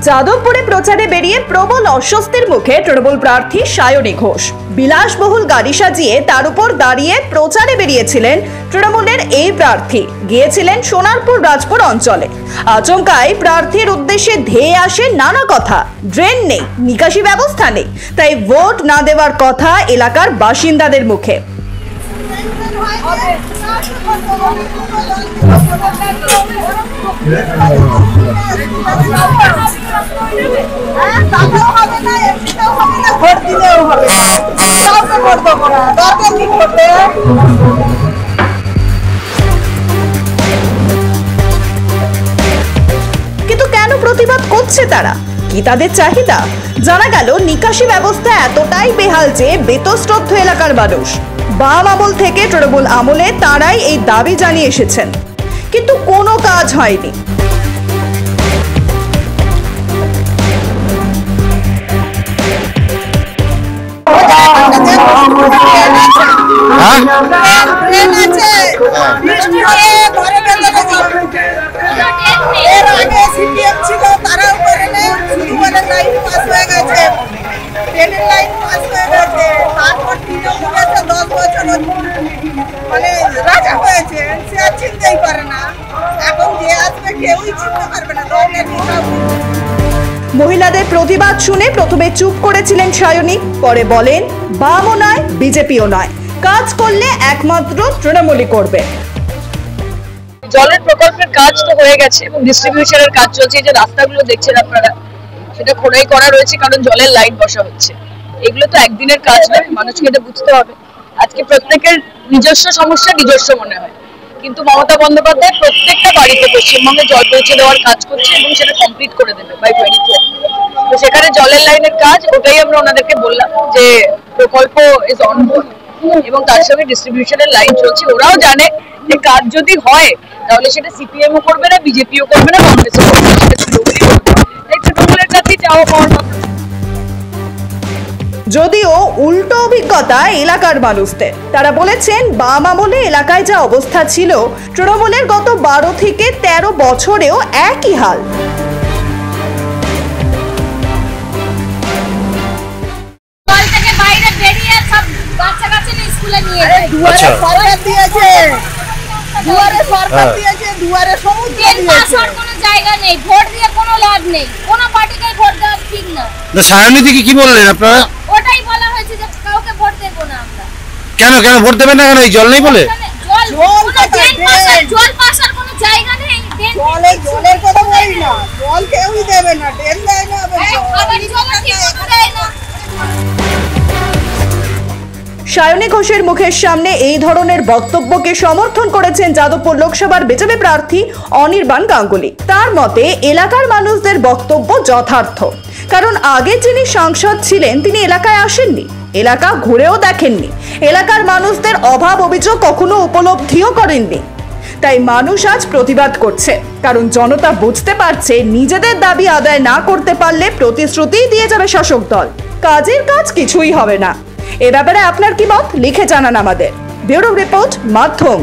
যাদবপুরে প্রচারে বেরিয়ে প্রবল অস্বস্তির মুখে তৃণমূল প্রার্থী সায়নী ঘোষ। বিলাসবহুল গাড়ি সাজিয়ে তার উপর দাঁড়িয়ে প্রচারে বেরিয়েছিলেন তৃণমূলের এই প্রার্থী। গিয়েছিলেন সোনারপুর রাজপুর অঞ্চলে। আচমকাই প্রার্থীর উদ্দেশ্যে ধেয়ে আসে নানা কথা। ড্রেন নেই, নিকাশি ব্যবস্থা নেই, তাই ভোট না দেওয়ার কথা এলাকার বাসিন্দাদের মুখে। কিন্তু কেন প্রতিবাদ করছে তারা? কি তাদের চাহিদা? জানা গেল নিকাশি ব্যবস্থা এতটাই বেহাল যে বেতশ্রদ্ধ এলাকার মানুষ। বাম আমল থেকে তৃণমূল আমলে তারাই এই দাবি জানিয়ে এসেছেন, কিন্তু কোনো কাজ হয়নি। মহিলাদের প্রতিবাদ শুনে প্রথমে চুপ করেছিলেন সায়নী, পরে বলেন বামও নয় বিজেপিও নয়, কাজ করলে একমাত্র তৃণমূলই করবে। জলের প্রকল্পের কাজ তো হয়ে গেছে এবং ডিস্ট্রিবিউশনের কাজ চলছে। যে রাস্তাগুলো দেখছেন আপনারা, সেটা খোঁড়াই করা রয়েছে কারণ জলের লাইন বসা হচ্ছে। এগুলো তো একদিনের কাজ নয়, মানুষকে এটা বুঝতে হবে। আজকে প্রত্যেকের নিজস্ব সমস্যা নিজস্ব মনে হয়, কিন্তু মমতা বন্দ্যোপাধ্যায় প্রত্যেকটা বাড়িতে পশ্চিমবঙ্গে জল পৌঁছে দেওয়ার কাজ করছে এবং সেটা কমপ্লিট করে দেবে বাই 2024। তো সেখানে জলের লাইনের কাজ, ওটাই আমরা ওনাদেরকে বললাম যে প্রকল্প ইজ অনগোইং এবং তার সঙ্গে ডিস্ট্রিবিউশনের লাইন চলছে। ওরাও জানে যে কাজ যদি হয় তাহলে সেটা সিপিএমও করবে না, বিজেপিও করবে না, কংগ্রেসও করবে না, সেটা তৃণমূলই করবে। তাই তৃণমূলের কাছেই চাওয়া পাওয়ার কথা। যদিও উল্টো অভিজ্ঞতা এলাকার মানুষদের। তারা বলেছেন বাম আমলে এলাকায় যা অবস্থা ছিল, তৃণমূলের গত 12 থেকে 13 বছরেও একই হাল। কি বললেন আপনারা? ওটাই বলা হয়েছে যে কাউকে ভোট দেব না আমরা। কেন ভোট দেবেন না? কেন এই জল নেই বলে? জল পাশার কোনো জায়গা নেই। জলের কথা বলি না, জল কেউই দেবে না, ড্রেন দেয় না। সায়নী ঘোষের মুখের সামনে এই ধরনের বক্তব্যকে সমর্থন করেছেন যাদবপুর লোকসভার বিজেপি প্রার্থী অনির্বাণ গাঙ্গুলি। তার মতে এলাকার মানুষদের বক্তব্য যথার্থ, কারণ আগে যিনি সাংসদ ছিলেন তিনি এলাকায় আসেননি, এলাকা ঘুরেও দেখেননি, এলাকার মানুষদের অভাব অভিযোগ কখনো উপলব্ধিও করেননি। তাই মানুষ আজ প্রতিবাদ করছে, কারণ জনতা বুঝতে পারছে নিজেদের দাবি আদায় না করতে পারলে প্রতিশ্রুতি দিয়ে যাবে শাসক দল, কাজের কাজ কিছুই হবে না। এ ব্যাপারে আপনার কি মত লিখে জানান আমাদের। ব্যুরো রিপোর্ট, মাধ্যম।